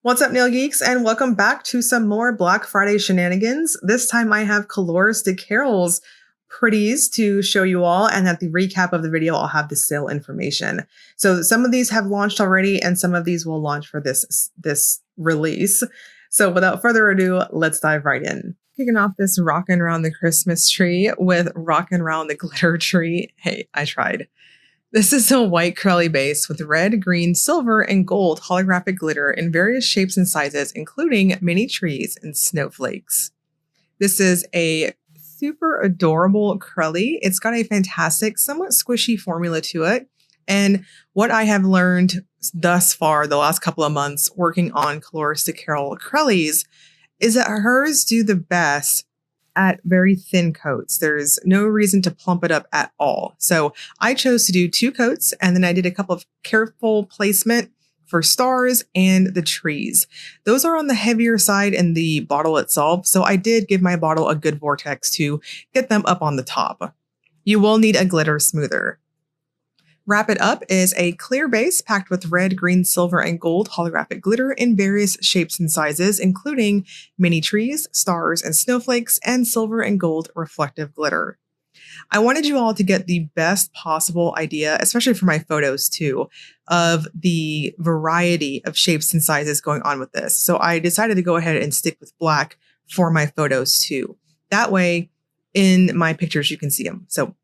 What's up, nail geeks, and welcome back to some more Black Friday shenanigans. This time I have Colores de Carol's pretties to show you all, and at the recap of the video, I'll have the sale information. So some of these have launched already, and some of these will launch for this release. So without further ado, let's dive right in. Kicking off this Rockin' Around the Christmas Tree with Rockin' Around the Glitter Tree. Hey, I tried. This is a white curly base with red, green, silver, and gold holographic glitter in various shapes and sizes, including mini trees and snowflakes. This is a super adorable curly. It's got a fantastic, somewhat squishy formula to it. And what I have learned thus far, the last couple of months working on Colores de Carol curlies, is that hers do the best at very thin coats. There's no reason to plump it up at all. So I chose to do 2 coats, and then I did a couple of careful placement for stars and the trees. Those are on the heavier side in the bottle itself, so I did give my bottle a good vortex to get them up on the top. You will need a glitter smoother. Wrap It Up is a clear base packed with red, green, silver, and gold holographic glitter in various shapes and sizes, including mini trees, stars, and snowflakes, and silver and gold reflective glitter. I wanted you all to get the best possible idea, especially for my photos too, of the variety of shapes and sizes going on with this. So I decided to go ahead and stick with black for my photos too. That way, in my pictures, you can see them. So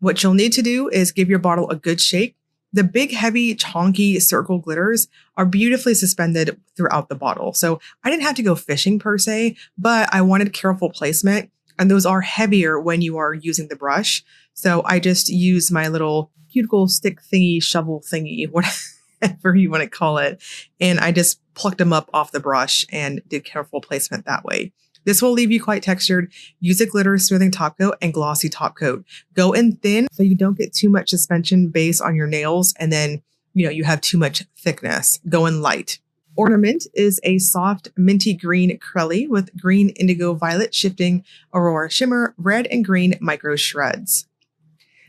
what you'll need to do is give your bottle a good shake. The big, heavy, chonky circle glitters are beautifully suspended throughout the bottle. So I didn't have to go fishing per se, but I wanted careful placement, and those are heavier when you are using the brush. So I just use my little cuticle stick thingy, shovel thingy, whatever you want to call it. And I just plucked them up off the brush and did careful placement that way. This will leave you quite textured. Use a glitter smoothing top coat and glossy top coat. Go in thin so you don't get too much suspension base on your nails, and then you have too much thickness. Go in light. Orna-Mint is a soft minty green curly with green, indigo, violet shifting Aurora shimmer, red and green micro shreds.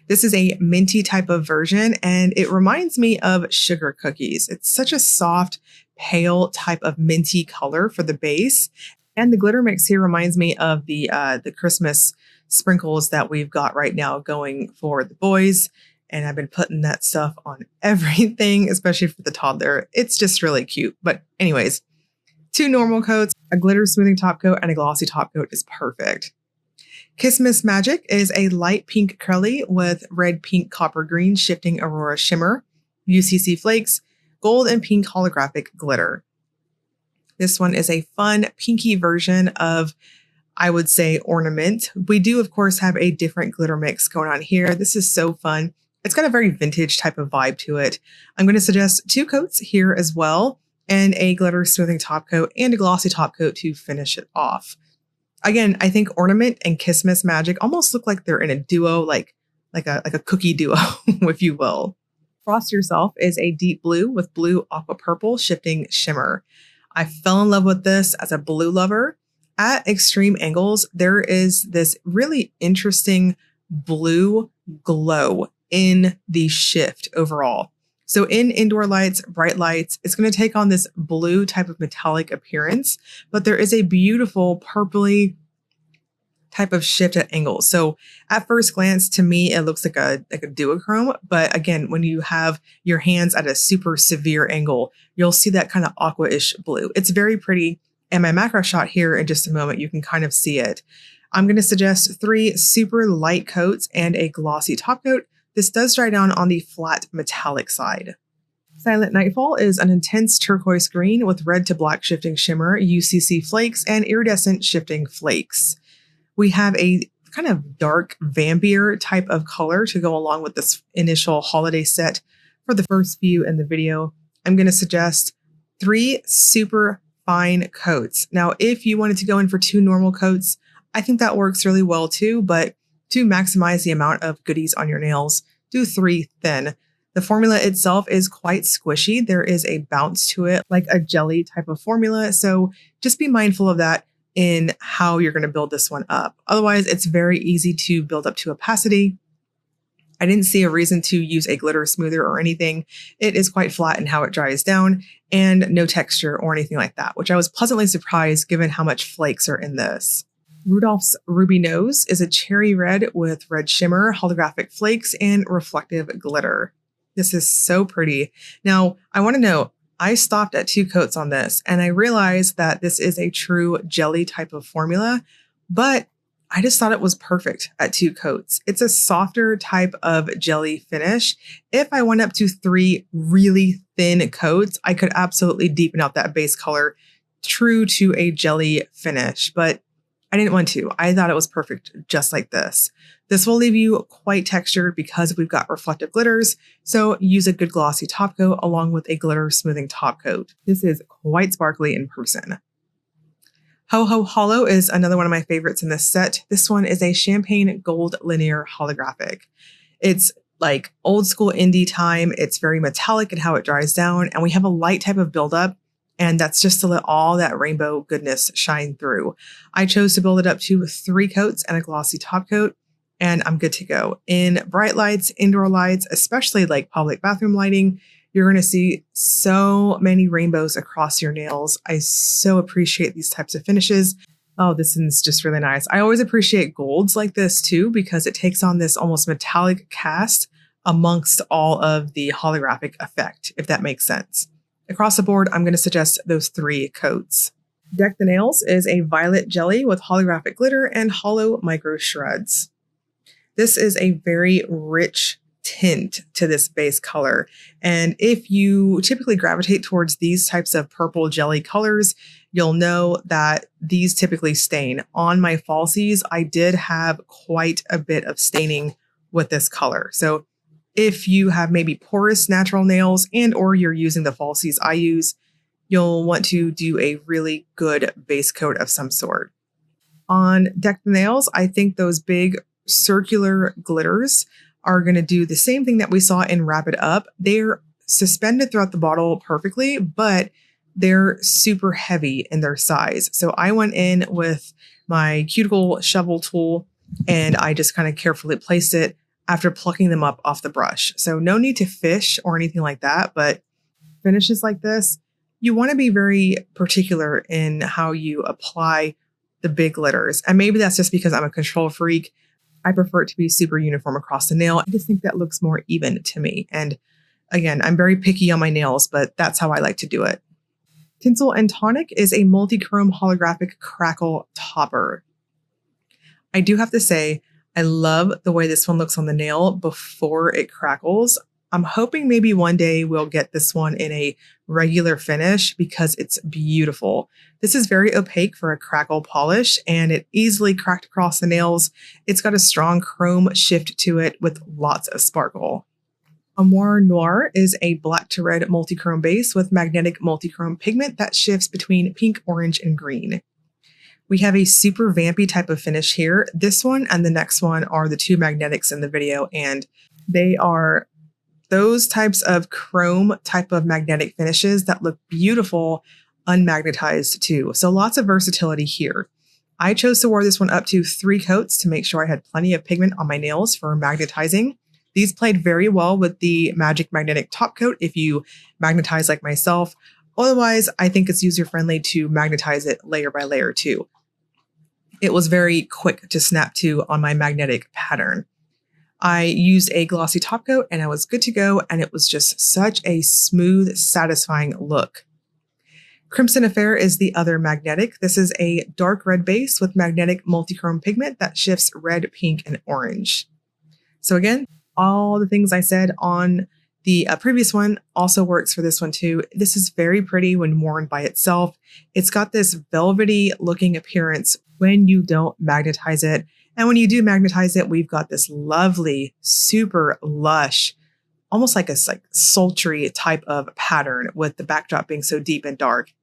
This is a minty type of version, and it reminds me of sugar cookies. It's such a soft, pale type of minty color for the base. And the glitter mix here reminds me of the Christmas sprinkles that we've got right now going for the boys. And I've been putting that stuff on everything, especially for the toddler. It's just really cute. But anyways, 2 normal coats, a glitter smoothing top coat, and a glossy top coat is perfect. Kissmas Magic is a light pink curly with red, pink, copper, green shifting Aurora shimmer, UCC flakes, gold and pink holographic glitter. This one is a fun pinky version of, I would say, Orna-Mint. We do, of course, have a different glitter mix going on here. This is so fun. It's got a very vintage type of vibe to it. I'm going to suggest 2 coats here as well, and a glitter smoothing top coat and a glossy top coat to finish it off. Again, I think Orna-Mint and Kissmas Magic almost look like they're in a duo, like a cookie duo, if you will. Frost Yourself is a deep blue with blue aqua purple shifting shimmer. I fell in love with this as a blue lover. At extreme angles, there is this really interesting blue glow in the shift overall. So in indoor lights, bright lights, it's going to take on this blue type of metallic appearance, but there is a beautiful purpley type of shift at angles. So at first glance, to me, it looks like a duochrome. But again, when you have your hands at a super severe angle, you'll see that kind of aqua-ish blue. It's very pretty. And my macro shot here in just a moment, you can kind of see it. I'm going to suggest 3 super light coats and a glossy top coat. This does dry down on the flat metallic side. Silent Nightfall is an intense turquoise green with red to black shifting shimmer, UCC flakes, and iridescent shifting flakes. We have a kind of dark vampire type of color to go along with this initial holiday set. For the first few in the video, I'm going to suggest 3 super fine coats. Now, if you wanted to go in for 2 normal coats, I think that works really well too, but to maximize the amount of goodies on your nails, do 3 thin. The formula itself is quite squishy. There is a bounce to it, like a jelly type of formula. So just be mindful of that in how you're going to build this one up. Otherwise, it's very easy to build up to opacity I didn't see a reason to use a glitter smoother or anything. It is quite flat in how it dries down and no texture or anything like that, which I was pleasantly surprised given how much flakes are in this. Rudolph's Ruby Nose is a cherry red with red shimmer, holographic flakes, and reflective glitter. This is so pretty. Now, I want to know, I stopped at 2 coats on this and I realized that this is a true jelly type of formula, but I just thought it was perfect at 2 coats. It's a softer type of jelly finish. If I went up to 3 really thin coats, I could absolutely deepen out that base color true to a jelly finish, but I didn't want to. I thought it was perfect just like this. This will leave you quite textured because we've got reflective glitters, so use a good glossy top coat along with a glitter smoothing top coat. This is quite sparkly in person. Ho-Ho-Holo is another one of my favorites in this set. This one is a champagne gold linear holographic. It's like old school indie time. It's very metallic in how it dries down, and we have a light type of buildup, and that's just to let all that rainbow goodness shine through. I chose to build it up to 3 coats and a glossy top coat, and I'm good to go. In bright lights, indoor lights, especially like public bathroom lighting, you're going to see so many rainbows across your nails. I so appreciate these types of finishes. Oh, this is just really nice. I always appreciate golds like this too, because it takes on this almost metallic cast amongst all of the holographic effect, if that makes sense. Across the board, I'm going to suggest those 3 coats. Deck the Nails is a violet jelly with holographic glitter and hollow micro shreds. This is a very rich tint to this base color. And if you typically gravitate towards these types of purple jelly colors, you'll know that these typically stain. On my falsies, I did have quite a bit of staining with this color. So if you have maybe porous natural nails and or you're using the falsies I use, you'll want to do a really good base coat of some sort. On Deck the Nails, I think those big circular glitters are going to do the same thing that we saw in Wrap It Up. They're suspended throughout the bottle perfectly, but they're super heavy in their size. So I went in with my cuticle shovel tool and I just kind of carefully placed it after plucking them up off the brush. So no need to fish or anything like that, but finishes like this, you want to be very particular in how you apply the big glitters. And maybe that's just because I'm a control freak. I prefer it to be super uniform across the nail. I just think that looks more even to me. And again, I'm very picky on my nails, but that's how I like to do it. Tinsel Tonic is a multi-chrome holographic crackle topper. I do have to say, I love the way this one looks on the nail before it crackles. I'm hoping maybe one day we'll get this one in a regular finish because it's beautiful. This is very opaque for a crackle polish and it easily cracked across the nails. It's got a strong chrome shift to it with lots of sparkle. Amour Noir is a black to red multichrome base with magnetic multichrome pigment that shifts between pink, orange, and green. We have a super vampy type of finish here. This one and the next one are the 2 magnetics in the video, and they are those types of chrome type of magnetic finishes that look beautiful unmagnetized too. So lots of versatility here. I chose to wear this one up to 3 coats to make sure I had plenty of pigment on my nails for magnetizing. These played very well with the Magic Magnetic Top Coat if you magnetize like myself. Otherwise, I think it's user-friendly to magnetize it layer by layer too. It was very quick to snap to on my magnetic pattern. I used a glossy top coat and I was good to go, and it was just such a smooth, satisfying look. Crimson Affair is the other magnetic. This is a dark red base with magnetic multichrome pigment that shifts red, pink, and orange. So again, all the things I said on the previous one also works for this one too. This is very pretty when worn by itself. It's got this velvety looking appearance when you don't magnetize it. And when you do magnetize it, we've got this lovely, super lush, almost like a sultry type of pattern with the backdrop being so deep and dark.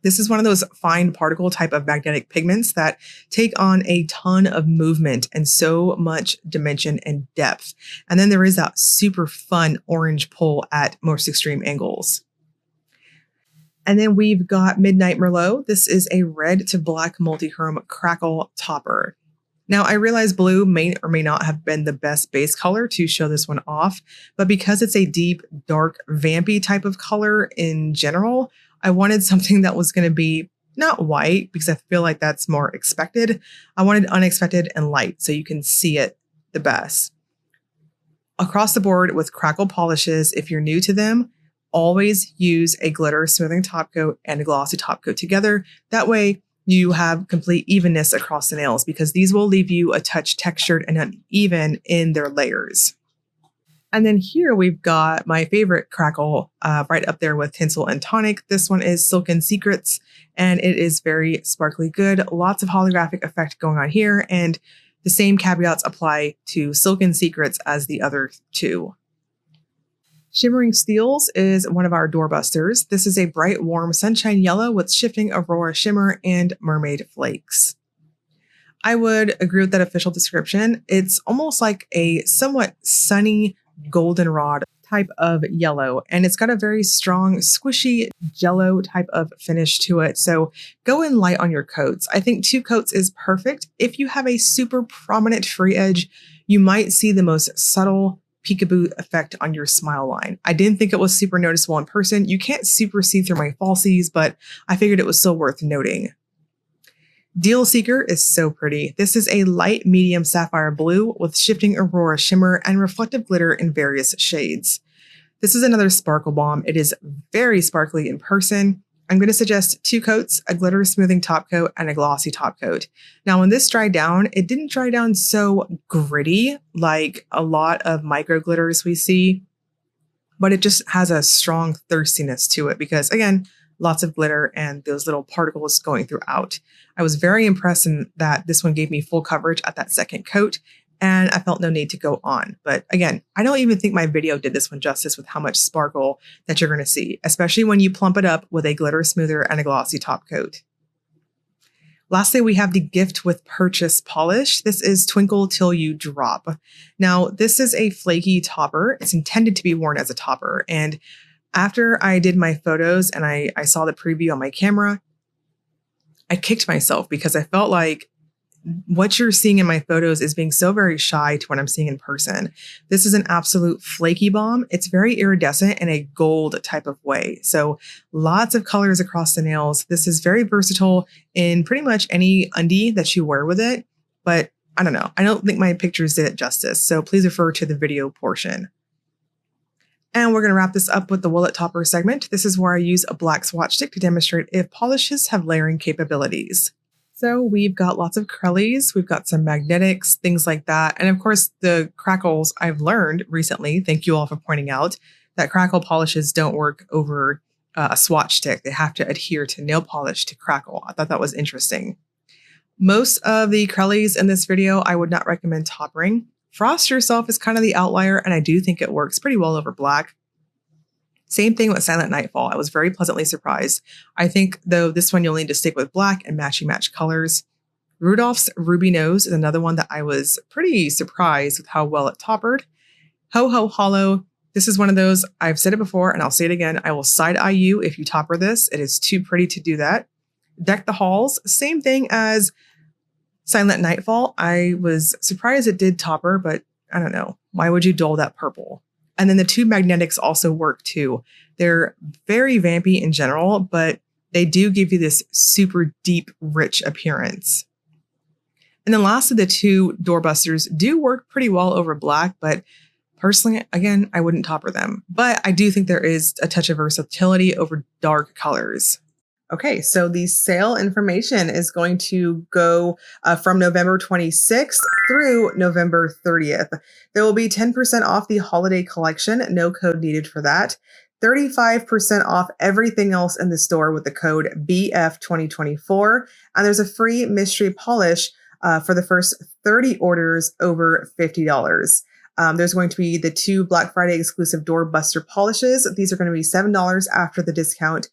This is one of those fine particle type of magnetic pigments that take on a ton of movement and so much dimension and depth. And then there is that super fun orange pull at most extreme angles. And then we've got Midnight Merlot. This is a red to black multichrome crackle topper. Now, I realize blue may or may not have been the best base color to show this one off, but because it's a deep, dark, vampy type of color in general, I wanted something that was going to be not white because I feel like that's more expected. I wanted unexpected and light so you can see it the best. Across the board with crackle polishes, if you're new to them, always use a glitter smoothing top coat and a glossy top coat together. That way, you have complete evenness across the nails because these will leave you a touch textured and uneven in their layers. And then here we've got my favorite crackle right up there with Tinsel and Tonic. This one is Silken Secrets, and it is very sparkly good. Lots of holographic effect going on here, and the same caveats apply to Silken Secrets as the other two. Shimmering Steals is one of our doorbusters. This is a bright, warm sunshine yellow with shifting Aurora shimmer and mermaid flakes. I would agree with that official description. It's almost like a somewhat sunny goldenrod type of yellow, and it's got a very strong, squishy jello type of finish to it. So go in light on your coats. I think 2 coats is perfect. If you have a super prominent free edge, you might see the most subtle peekaboo effect on your smile line. I didn't think it was super noticeable in person. You can't super see through my falsies, but I figured it was still worth noting. Deal Seeker is so pretty. This is a light medium sapphire blue with shifting Aurora shimmer and reflective glitter in various shades. This is another sparkle bomb. It is very sparkly in person. I'm going to suggest 2 coats, a glitter smoothing top coat and a glossy top coat. Now, when this dried down, it didn't dry down so gritty like a lot of micro glitters we see, but it just has a strong thirstiness to it because, again, lots of glitter and those little particles going throughout. I was very impressed in that this one gave me full coverage at that second coat, and I felt no need to go on. But again, I don't even think my video did this one justice with how much sparkle that you're going to see, especially when you plump it up with a glitter smoother and a glossy top coat. Lastly, we have the gift with purchase polish. This is Twinkle Till You Drop. Now, this is a flaky topper. It's intended to be worn as a topper. And after I did my photos and I saw the preview on my camera, I kicked myself because I felt like what you're seeing in my photos is being so very shy to what I'm seeing in person. This is an absolute flaky bomb. It's very iridescent in a gold type of way. So lots of colors across the nails. This is very versatile in pretty much any undie that you wear with it. But I don't know. I don't think my pictures did it justice. So please refer to the video portion. And we're going to wrap this up with the Willet Topper segment. This is where I use a black swatch stick to demonstrate if polishes have layering capabilities. So we've got lots of Crellies, we've got some magnetics, things like that. And of course, the crackles I've learned recently, thank you all for pointing out, that crackle polishes don't work over a swatch stick. They have to adhere to nail polish to crackle. I thought that was interesting. Most of the Crellies in this video, I would not recommend toppering. Frost Yourself is kind of the outlier, and I do think it works pretty well over black. Same thing with Silent Nightfall. I was very pleasantly surprised. I think, though, this one you'll need to stick with black and matchy-match colors. Rudolph's Ruby Nose is another one that I was pretty surprised with how well it toppered. Ho-Ho-Holo. This is one of those, I've said it before and I'll say it again, I will side-eye you if you topper this. It is too pretty to do that. Deck the Halls. Same thing as Silent Nightfall. I was surprised it did topper, but I don't know. Why would you dull that purple? And then the 2 magnetics also work too. They're very vampy in general, but they do give you this super deep, rich appearance. And then lastly, the 2 doorbusters do work pretty well over black, but personally, again, I wouldn't topper them. But I do think there is a touch of versatility over dark colors. Okay, so the sale information is going to go from November 26th through November 30th. There will be 10% off the holiday collection, no code needed for that. 35% off everything else in the store with the code BF2024. And there's a free mystery polish for the first 30 orders over $50. There's going to be the 2 Black Friday exclusive doorbuster polishes. These are going to be $7 after the discount.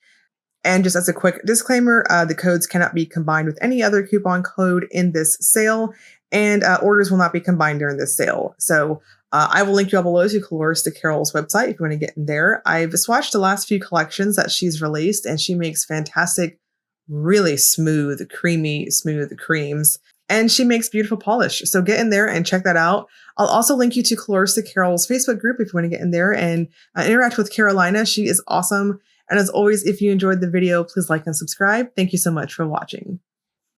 And just as a quick disclaimer, the codes cannot be combined with any other coupon code in this sale, and orders will not be combined during this sale. So I will link you all below to Colorista Carol's website if you want to get in there. I've swatched the last few collections that she's released, and she makes fantastic, really smooth, creamy, smooth creams. And she makes beautiful polish. So get in there and check that out. I'll also link you to Coloristic Carol's Facebook group if you want to get in there and interact with Carolina. She is awesome. And as always, if you enjoyed the video, please like and subscribe. Thank you so much for watching.